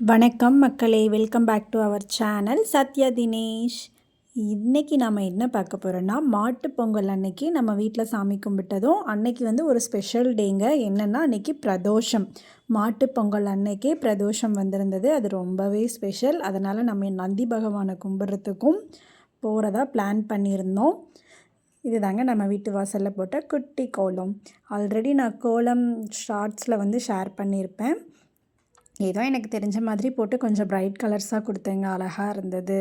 வணக்கம் மக்களே, welcome back to our channel Sathya Dinesh. இன்றைக்கி நம்ம என்ன பார்க்க போகிறோன்னா, மாட்டுப் பொங்கல் அன்னைக்கு நம்ம வீட்டில் சாமி கும்பிட்டதும் அன்னைக்கு ஒரு ஸ்பெஷல் டேங்க. என்னென்னா அன்றைக்கி பிரதோஷம். மாட்டுப் பொங்கல் அன்னைக்கே பிரதோஷம் வந்திருந்தது. அது ரொம்பவே ஸ்பெஷல். அதனால் நம்ம நந்தி பகவானை கும்பிட்றதுக்கும் போகிறதா பிளான் பண்ணியிருந்தோம். இது தாங்க நம்ம வீட்டு வாசலில் போட்ட குட்டி கோலம். ஆல்ரெடி நான் கோலம் ஷார்ட்ஸில் ஷேர் பண்ணியிருப்பேன். ஏதோ எனக்கு தெரிஞ்ச மாதிரி போட்டு கொஞ்சம் பிரைட் கலர்ஸாக கொடுத்தேங்க. அழகாக இருந்தது.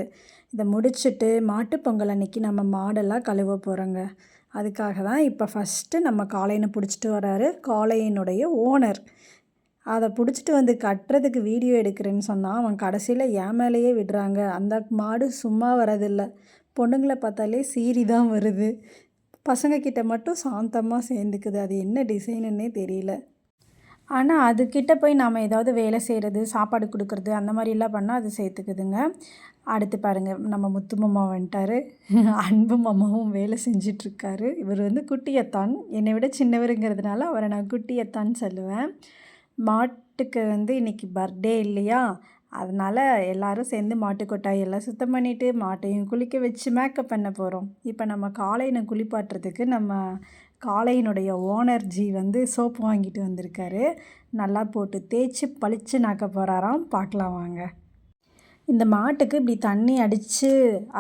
இதை முடிச்சுட்டு மாட்டுப் பொங்கல் அன்றைக்கி நம்ம மாடெல்லாம் கழுவ போகிறோங்க. அதுக்காக தான் இப்போ ஃபஸ்ட்டு நம்ம காளையனை பிடிச்சிட்டு வராரு காளையனுடைய ஓனர். அதை பிடிச்சிட்டு கட்டுறதுக்கு வீடியோ எடுக்கிறேன்னு சொன்னால் அவன் கடைசியில் என் மேலேயே விடுறாங்க. அந்த மாடு சும்மா வரதில்லை. பொண்ணுங்களை பார்த்தாலே சீறி தான் வருது. பசங்கக்கிட்ட மட்டும் சாந்தமாக சேர்ந்துக்குது. அது என்ன டிசைனுன்னே தெரியல. ஆனால் அதுக்கிட்ட போய் நாம் ஏதாவது வேலை செய்கிறது, சாப்பாடு கொடுக்குறது அந்த மாதிரிலாம் பண்ணால் அது சேர்த்துக்குதுங்க. அடுத்து பாருங்கள், நம்ம முத்து மாமா வந்துட்டார். அன்பு மாமாவும் வேலை செஞ்சிட்ருக்காரு. இவர் குட்டியத்தான். என்னை விட சின்னவருங்கிறதுனால அவரை நான் குட்டியத்தான்னு சொல்லுவேன். மாட்டுக்கு இன்றைக்கி பர்த்டே இல்லையா, அதனால் எல்லோரும் சேர்ந்து மாட்டு கொட்டாயெல்லாம் சுத்தம் பண்ணிவிட்டு மாட்டையும் குளிக்க வச்சு மேக்கப் பண்ண போகிறோம். இப்போ நம்ம காளையனை குளிப்பாட்டுறதுக்கு நம்ம காளையினுடைய ஓனர் ஜி சோப்பு வாங்கிட்டு வந்திருக்காரு. நல்லா போட்டு தேய்ச்சி பளிச்சு நாக்க போகிறாராம். பார்க்கலாம் வாங்க. இந்த மாட்டுக்கு இப்படி தண்ணி அடித்து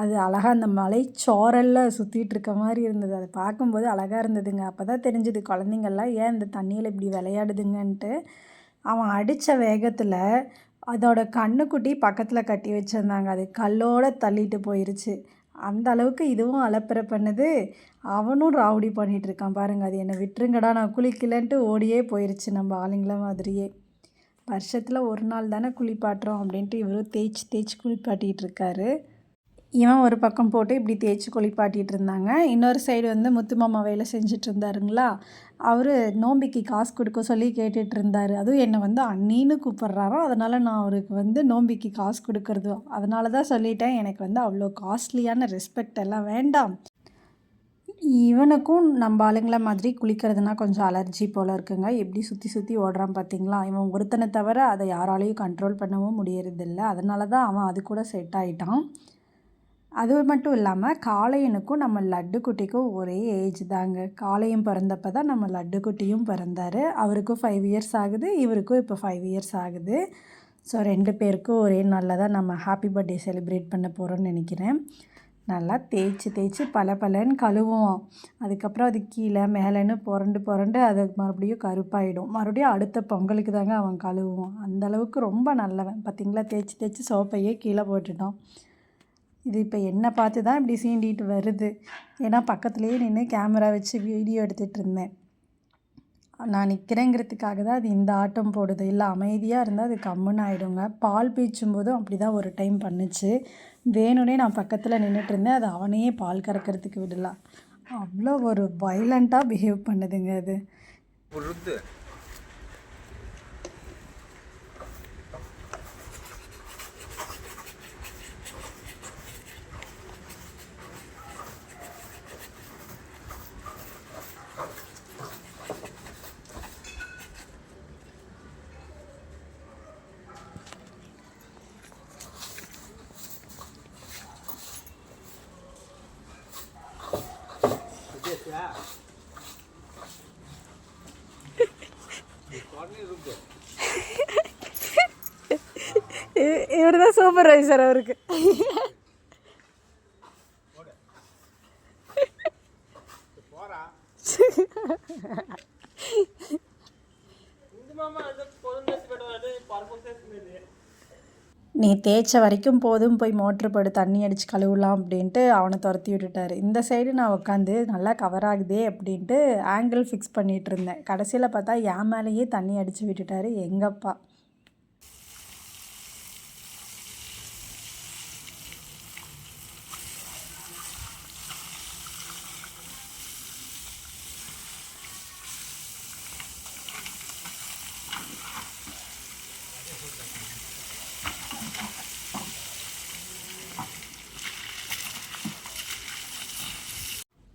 அது அழகாக அந்த மலைச்சோரலில் சுற்றிட்டு இருக்க மாதிரி இருந்தது. அதை பார்க்கும்போது அழகாக இருந்ததுங்க. அப்போ தான் தெரிஞ்சுது குழந்தைங்கள்லாம் ஏன் இந்த தண்ணியில் இப்படி விளையாடுதுங்கன்ட்டு. அவன் அடித்த வேகத்தில் அதோட கண்ணுக்குட்டி பக்கத்தில் கட்டி வச்சுருந்தாங்க. அது கல்லோடு தள்ளிட்டு போயிடுச்சு. அந்த அளவுக்கு இதுவும் அலப்பற பண்ணுது. அவனும் ராவடி பண்ணிகிட்ருக்கான் பாருங்கள். அது என்னை விட்டுருங்கடா, நான் குளிக்கலன்ட்டு ஓடியே போயிடுச்சு. நம்ம ஆளுங்கள மாதிரியே. வருஷத்தில் ஒரு நாள் தானே குளிப்பாட்டுறோம் அப்படின்ட்டு இவரும் தேய்ச்சி தேய்ச்சி குளிப்பாட்டிகிட்டு இருக்காரு. இவன் ஒரு பக்கம் போட்டு இப்படி தேய்ச்சி குளிப்பாட்டிகிட்டு இருந்தாங்க. இன்னொரு சைடு முத்து மாமா வேலை செஞ்சுட்டு இருந்தாருங்களா, அவர் நோம்பிக்கு காசு கொடுக்க சொல்லி கேட்டுட்டு இருந்தார். அதுவும் என்னை அண்ணின்னு கூப்பிட்றாரோ, அதனால் நான் அவருக்கு நோம்பிக்கு காசு கொடுக்குறதோ, அதனால தான் சொல்லிட்டேன். எனக்கு அவ்வளோ காஸ்ட்லியான ரெஸ்பெக்ட் எல்லாம் வேண்டாம். இவனுக்கும் நம்ம ஆளுங்கள மாதிரி குளிக்கிறதுனா கொஞ்சம் அலர்ஜி போல் இருக்குங்க. எப்படி சுற்றி சுற்றி ஓடுறான் பார்த்தீங்களா. இவன் ஒருத்தனை தவிர அதை யாராலையும் கண்ட்ரோல் பண்ணவும் முடியறதில்ல. அதனால தான் அவன் அது கூட செட் ஆகிட்டான். அது மட்டும் இல்லாமல் காளையனுக்கும் நம்ம லட்டுக்குட்டிக்கும் ஒரே ஏஜ் தாங்க. காளையன் பிறந்தப்போ தான் நம்ம லட்டுக்குட்டியும் பிறந்தார். அவருக்கும் 5 இயர்ஸ் ஆகுது, இவருக்கும் இப்போ 5 இயர்ஸ் ஆகுது. ஸோ 2 பேருக்கும் ஒரே நாளில் தான் நம்ம ஹாப்பி பர்த்டே செலிப்ரேட் பண்ண போகிறோன்னு நினைக்கிறேன். நல்லா தேய்ச்சி தேய்ச்சி பலன்னு கழுவுவோம். அதுக்கப்புறம் அது கீழே மேலேன்னு புரண்டு அது மறுபடியும் கருப்பாயிடும். மறுபடியும் அடுத்த பொங்கலுக்கு தாங்க அவன் கழுவுவான். அந்தளவுக்கு ரொம்ப நல்லவன். பார்த்திங்களா, தேய்ச்சி தேய்ச்சி சோப்பையே கீழே போட்டுட்டான். இது இப்போ என்னை பார்த்து தான் இப்படி சீண்டிகிட்டு வருது. ஏன்னா பக்கத்துலேயே நின்று கேமரா வச்சு வீடியோ எடுத்துகிட்டு இருந்தேன். நான் நிற்கிறேங்கிறதுக்காக தான் அது இந்த ஆட்டம் போடுது. இல்லை அமைதியாக இருந்தால் அது கம்முன்னு ஆகிடுங்க. பால் பீச்சும்போதும் அப்படி தான் ஒரு டைம் பண்ணுச்சு. வேணும்னே நான் பக்கத்தில் நின்றுட்டு இருந்தேன். அது அவனையே பால் கறக்கிறதுக்கு விடலாம். அவ்வளோ ஒரு வைலண்ட்டாக பிஹேவ் பண்ணுதுங்க அது. இவர் தான் சூப்பர்வைசர் அவருக்கு. நீ தேய்ச்ச வரைக்கும் போதும், போய் மோட்ரு போடு, தண்ணி அடித்து கழுவலாம் அப்படின்ட்டு அவனை துரத்தி விட்டுட்டார். இந்த சைடு நான் உட்காந்து நல்லா கவர் ஆகுதே அப்படின்ட்டு ஆங்கிள் ஃபிக்ஸ் பண்ணிகிட்டு இருந்தேன். கடைசியில் பார்த்தா என் மேலேயே தண்ணி அடித்து விட்டுட்டார் எங்கப்பா.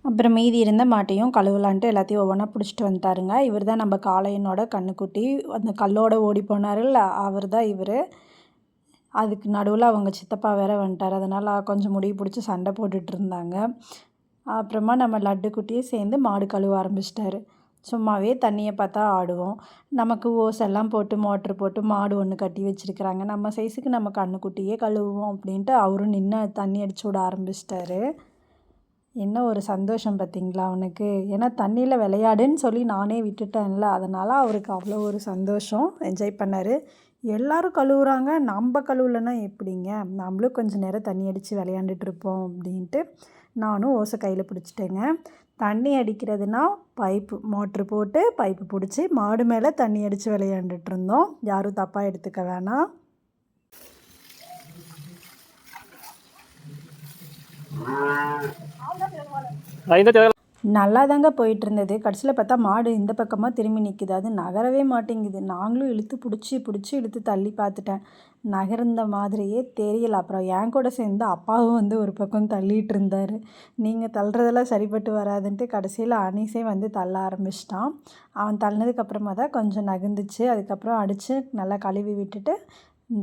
அப்புறம் மீதி இருந்த மாட்டையும் கழுவலான்ட்டு எல்லாத்தையும் ஒவ்வொன்றா பிடிச்சிட்டு வந்துட்டாருங்க. இவர் தான் நம்ம காளையனோட கண்ணுக்குட்டி. அந்த கல்லோடு ஓடி போனார்ல, அவர் தான் இவர். அதுக்கு நடுவில் அவங்க சித்தப்பா வேற வந்துட்டார். அதனால் கொஞ்சம் முடிவு பிடிச்சி சண்டை போட்டுட்டு இருந்தாங்க. அப்புறமா நம்ம லட்டுக்குட்டியும் சேர்ந்து மாடு கழுவ ஆரம்பிச்சிட்டாரு. சும்மாவே தண்ணியை பார்த்தா ஆடுவோம். நமக்கு ஓசெல்லாம் போட்டு மோட்ரு போட்டு மாடு ஒன்று கட்டி வச்சுருக்குறாங்க. நம்ம சைஸுக்கு நம்ம கண்ணுக்குட்டியே கழுவுவோம் அப்படின்ட்டு அவரும் நின்று தண்ணி அடிச்சு விட ஆரம்பிச்சிட்டாரு. என்ன ஒரு சந்தோஷம் பார்த்திங்களா அவனுக்கு. ஏன்னா தண்ணியில் விளையாடுன்னு சொல்லி நானே விட்டுட்டேன்ல, அதனால் அவருக்கு அவ்வளோ ஒரு சந்தோஷம். என்ஜாய் பண்ணார். எல்லோரும் கழுவுறாங்க, நம்ம கழுவலைன்னா எப்படிங்க, நம்மளும் கொஞ்சம் நேரம் தண்ணி அடித்து விளையாண்டுட்ருப்போம் அப்படின்ட்டு நானும் ஓசை கையில் பிடிச்சிட்டேங்க. தண்ணி அடிக்கிறதுனா பைப்பு மோட்ரு போட்டு பைப்பு பிடிச்சி மாடு மேலே தண்ணி அடித்து விளையாண்டுட்டு இருந்தோம். யாரும் தப்பாக எடுத்துக்க வேணாம். நல்லா தாங்க போயிட்டு இருந்தது. கடைசியில் பார்த்தா மாடு இந்த பக்கமாக திரும்பி நிற்குது. அது நகரவே மாட்டேங்குது. நாங்களும் இழுத்து பிடிச்சி இழுத்து தள்ளி பார்த்துட்டேன். நகர்ந்த மாதிரியே தெரியல. அப்புறம் என் கூட சேர்ந்து அப்பாவும் வந்து ஒரு பக்கம் தள்ளிகிட்டு இருந்தார். நீங்கள் தள்ளுறதெல்லாம் சரிப்பட்டு வராதுன்ட்டு கடைசியில் அனீஸே வந்து தள்ள ஆரம்பிச்சிட்டான். அவன் தள்ளினதுக்கப்புறமா தான் கொஞ்சம் நகர்ந்துச்சு. அதுக்கப்புறம் அடித்து நல்லா கழுவி விட்டுட்டு,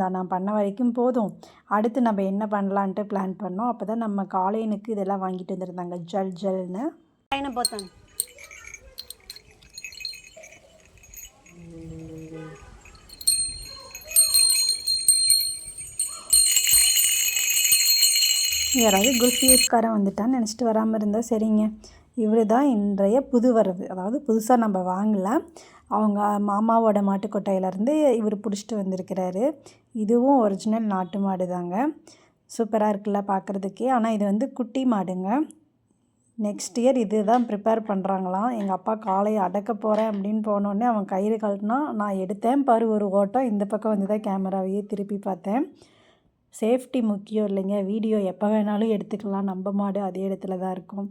நான் பண்ண வரைக்கும் போதும், அடுத்து நம்ம என்ன பண்ணலான்ட்டு பிளான் பண்ணோம். அப்போ தான் நம்ம காளையனுக்கு இதெல்லாம் வாங்கிட்டு வந்துருந்தாங்க, ஜல்னு. போத்தான் யாராவது குல்ஃபியஸ்காரன் வந்துட்டான்னு நினச்சிட்டு வராமல் இருந்தால் சரிங்க. இவர் தான் இன்றைய புது வரவு. அதாவது புதுசாக நம்ம வாங்கலை, அவங்க மாமாவோட மாட்டுக்கொட்டையிலேருந்து இவர் பிடிச்சிட்டு வந்திருக்கிறாரு. இதுவும் ஒரிஜினல் நாட்டு மாடு தாங்க. சூப்பராக இருக்குல்ல பார்க்குறதுக்கே. ஆனால் இது வந்து குட்டி மாடுங்க. நெக்ஸ்ட் இயர் இது தான் ப்ரிப்பேர் பண்ணுறாங்களாம். எங்கள் அப்பா காளையை அடக்க போகிறேன் அப்படின்னு போனோடனே அவன் கயிறு கழட்டினா நான் எடுத்தேன் பாரு ஒரு ஓட்டம். இந்த பக்கம் வந்து தான் கேமராவையே திருப்பி பார்த்தேன். சேஃப்டி முக்கியம் இல்லைங்க. வீடியோ எப்போ வேணாலும் எடுத்துக்கலாம். நம்ம மாடு அதே இடத்துல தான் இருக்கும்.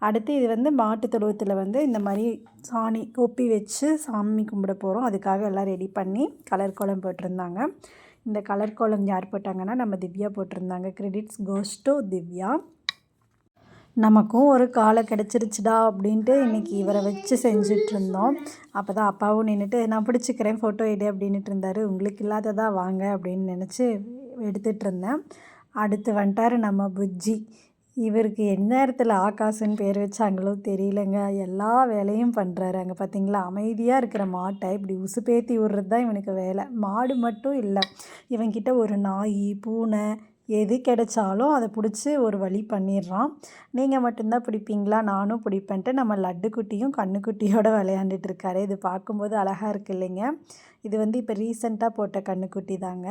அடுத்து இது வந்து மாட்டு தொழுவத்தில் வந்து இந்த மாதிரி சாணி கொப்பி வச்சு சாமி கும்பிட போகிறோம். அதுக்காக எல்லாம் ரெடி பண்ணி கலர் கோலம் போட்டிருந்தாங்க. இந்த கலர் கோலம் யார் போட்டாங்கன்னா நம்ம திவ்யா போட்டிருந்தாங்க. Credits goes to Divya. நமக்கும் ஒரு காலை கிடச்சிருச்சுடா அப்படின்ட்டு இன்றைக்கி இவரை வச்சு செஞ்சிட்ருந்தோம். அப்போ தான் அப்பாவும் நின்றுட்டு நான் பிடிச்சிக்கிறேன் ஃபோட்டோ எடு அப்படின்ட்டு இருந்தார். உங்களுக்கு இல்லாததா வாங்க அப்படின்னு நினச்சி எடுத்துகிட்ருந்தேன். அடுத்து வந்துட்டார் நம்ம புஜ்ஜி. இவருக்கு எந்நேரத்தில் ஆகாசுன்னு பேர் வச்சாங்களோ தெரியலங்க. எல்லா வேலையும் பண்ணுறாரு. அங்கே பார்த்திங்களா, அமைதியாக இருக்கிற மாட்டை இப்படி உசுப்பேத்தி விடுறது தான் இவனுக்கு வேலை. மாடு மட்டும் இல்லை, இவன்கிட்ட ஒரு நாய் பூனை எது கிடைச்சாலும் அதை பிடிச்சி ஒரு வழி பண்ணிடுறான். நீங்கள் மட்டும்தான் பிடிப்பீங்களா, நானும் பிடிப்பேன்ட்டு நம்ம லட்டுக்குட்டியும் கண்ணுக்குட்டியோடு விளையாண்டுட்டுருக்காரு. இது பார்க்கும்போது அழகாக இருக்குது இல்லைங்க. இது வந்து இப்போ ரீசெண்டாக போட்ட கண்ணுக்குட்டி தாங்க,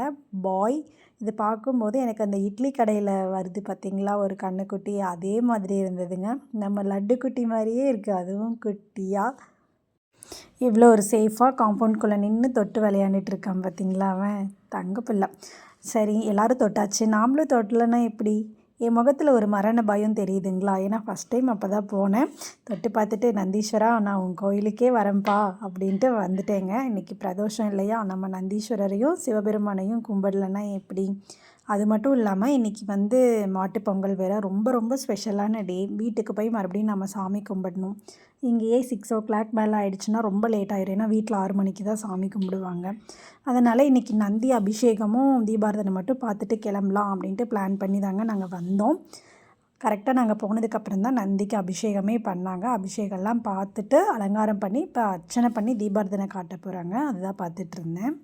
பாய். இது பார்க்கும்போது எனக்கு அந்த இட்லி கடையில் வருது பார்த்திங்களா ஒரு கண்ணுக்குட்டி, அதே மாதிரி இருந்ததுங்க. நம்ம லட்டுக்குட்டி மாதிரியே இருக்குது, அதுவும் குட்டியாக. இவ்வளோ ஒரு சேஃபாக காம்பவுண்ட்குள்ளே நின்று தொட்டு விளையாண்டுட்டுருக்கான் பார்த்திங்களா, அவன் தங்க பிள்ளை. சரி, எல்லோரும் தொட்டாச்சு, நாமளும் தொட்டலைன்னா எப்படி? என் முகத்தில் ஒரு மரண பயம் தெரியுதுங்களா? ஏன்னா ஃபஸ்ட் டைம் அப்போ தான் போனேன். தொட்டு பார்த்துட்டு நந்தீஸ்வரா நான் உன் கோயிலுக்கே வரேன்ப்பா அப்படின்ட்டு வந்துட்டேங்க. இன்றைக்கி பிரதோஷம் இல்லையா, நம்ம நந்தீஸ்வரரையும் சிவபெருமானையும் கும்பிடலன்னா எப்படி? அது மட்டும் இல்லாமல் இன்றைக்கி வந்து மாட்டுப்பொங்கல் வேறு, ரொம்ப ரொம்ப ஸ்பெஷலான டே. வீட்டுக்கு போய் மறுபடியும் நம்ம சாமி கும்பிடணும். இங்கேயே 6 o'clock மேலே ஆகிடுச்சுன்னா ரொம்ப லேட் ஆகிடும். ஏன்னா வீட்டில் 6 மணிக்கு தான் சாமி கும்பிடுவாங்க. அதனால் இன்றைக்கி நந்தி அபிஷேகமும் தீபாரதனை மட்டும் பார்த்துட்டு கிளம்பலாம் அப்படின்ட்டு பிளான் பண்ணி தாங்க நாங்கள் வந்தோம். கரெக்டாக நாங்கள் போனதுக்கப்புறம் தான் நந்திக்கு அபிஷேகமே பண்ணாங்க. அபிஷேகம்லாம் பார்த்துட்டு அலங்காரம் பண்ணி இப்போ அர்ச்சனை பண்ணி தீபாரதனை காட்ட போகிறாங்க. அதுதான் பார்த்துட்ருந்தேன்.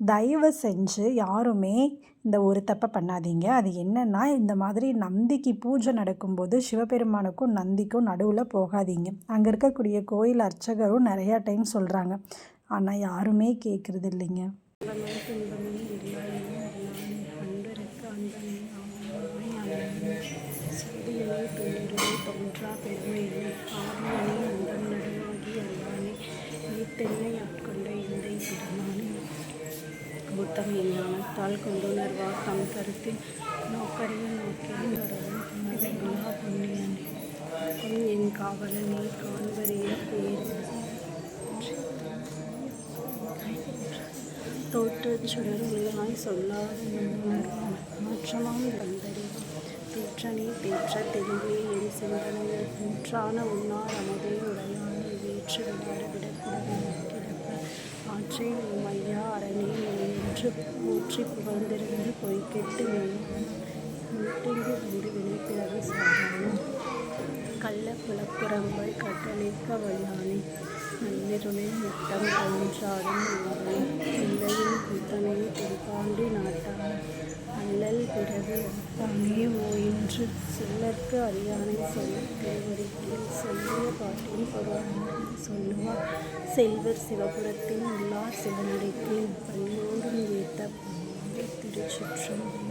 தயவு செஞ்சு யாருமே இந்த ஒரு தப்பை பண்ணாதீங்க. அது என்னென்னா, இந்த மாதிரி நந்திக்கு பூஜை நடக்கும்போது சிவபெருமானுக்கும் நந்திக்கும் நடுவில் போகாதீங்க. அங்கே இருக்கக்கூடிய கோயில் அர்ச்சகரும் நிறையா டைம் சொல்கிறாங்க, ஆனால் யாருமே கேட்குறது இல்லைங்க. புத்தம் ஞானத்தால் கொண்டுணர்வார் தம் கருத்தில் நோக்கரிய நோக்கியும் வரவும் புண்ணியனே என் காவலனே காண்பறிய பேர் தோற்றச் சுடர்வாய் சொல்லாத உணர்வான் மாற்றமாம் வந்தறி தேற்றனே தேற்ற தெளிவே என் சிந்தனையில் ஊற்றான உன்னார் அமுதே உடையானே வேற்று விடார விடக்கூடவே கிடப்ப ஆற்றை மையா அரணே போற்று போற்றி புகழ்ந்திருந்து பொய்கெட்டு மீட்டிங்கு வந்து வினைப்பிறகு சாரானே கள்ள புலப்புறங்கள் கட்டளிக்க வல்லானே நள்ளிருளில் முட்டம் தோன்றாடும் நாளே இல்லையின் கூத்தனை தென்பாண்டி நாட்டானே அல்லல் பிறகு அப்பானே ஓயின்று சொல்லற்கு அறியானை சொல்ல திருவடிகளில் சொல்லிய பாட்டின் பொருளானது சொல்லுவார் செல்வர் சிவபுரத்தின் உள்ளார் சிவனடிக்கேன் பல்லோரும் ஏத்த திருச்சிற்றம்பலம்.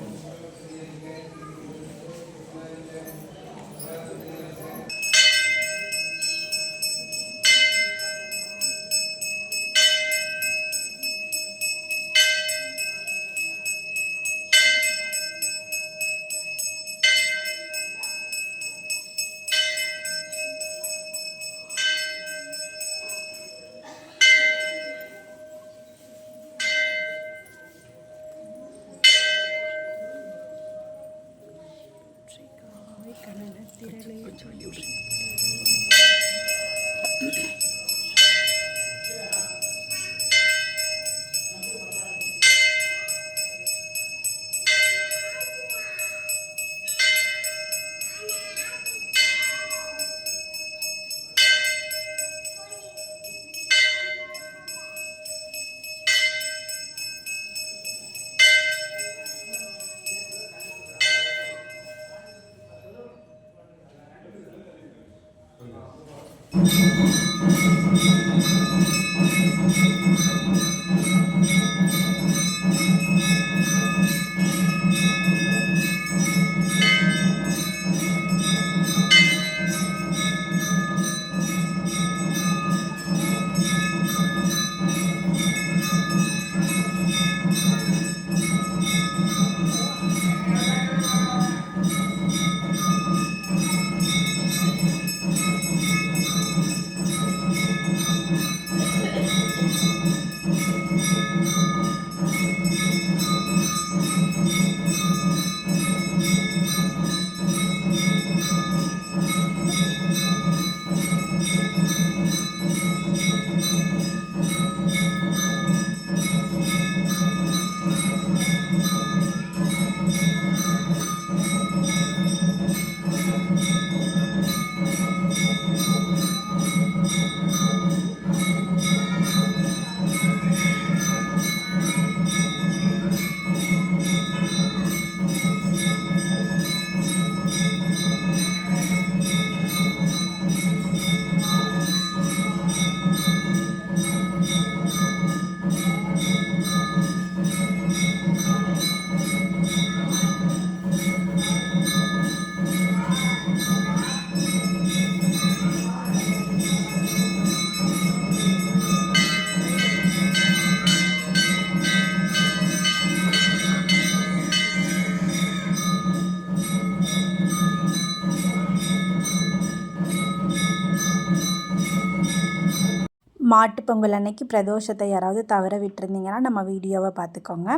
மாட்டுப்பொங்கல் அன்னைக்கு பிரதோஷத்தை யாராவது தவற விட்டுருந்தீங்கன்னா நம்ம வீடியோவை பார்த்துக்கோங்க.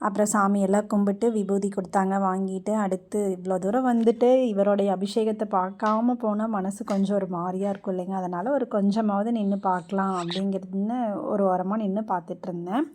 அப்புறம் சாமியெல்லாம் கும்பிட்டு விபூதி கொடுத்தாங்க வாங்கிட்டு, அடுத்து இவ்வளோ தூரம் வந்துட்டு இவருடைய அபிஷேகத்தை பார்க்காம போனால் மனசு கொஞ்சம் ஒரு மாதிரியாக இருக்கும் இல்லைங்க. அதனால் ஒரு கொஞ்சமாவது நின்று பார்க்கலாம் அப்படிங்கிறதுன்னு ஒரு ஓரமாக நின்று பார்த்துட்ருந்தேன்.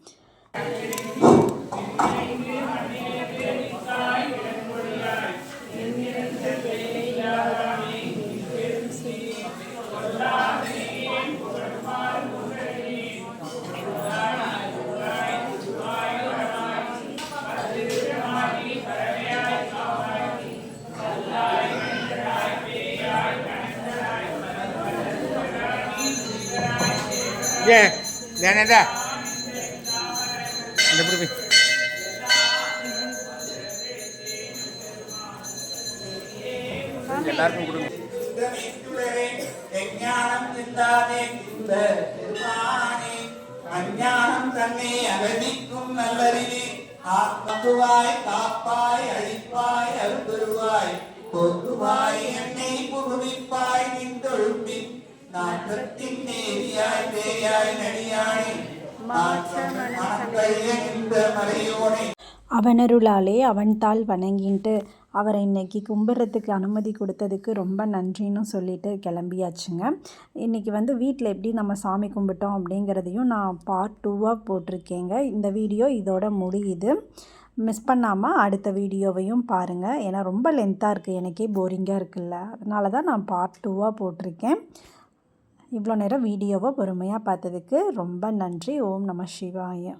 இந்த எல்லாருக்கும் கொடுங்க. அஞ்ஞானம் தன்னை அகதிக்கும் நல்லறிவே ஆக்குவாய் காப்பாய் அழிப்பாய் அருள்பெருவாய் போக்குவாய் என்னை புகுவிப்பாய் நின்றொழுப்பி நாட்டத்தின் நேரியாய் பேயாய் நடியாய் மறையோனே அவனருளாலே அவன்தாள் வணங்கின்ட்டு அவரை இன்றைக்கி கும்பிட்றதுக்கு அனுமதி கொடுத்ததுக்கு ரொம்ப நன்றின்னு சொல்லிட்டு கிளம்பியாச்சுங்க. இன்றைக்கி வந்து வீட்டில் எப்படி நம்ம சாமி கும்பிட்டோம் அப்படிங்கிறதையும் நான் பார்ட் 2வாக போட்டிருக்கேங்க. இந்த வீடியோ இதோட முடியுது. மிஸ் பண்ணாமல் அடுத்த வீடியோவையும் பாருங்கள். ஏன்னா ரொம்ப லென்த்தாக இருக்குது, எனக்கே போரிங்காக இருக்குல்ல, அதனால தான் நான் பார்ட் 2வாக போட்டிருக்கேன். இவ்வளோ நேரம் வீடியோவை பொறுமையாக பார்த்ததுக்கு ரொம்ப நன்றி. ஓம் நம சிவாய.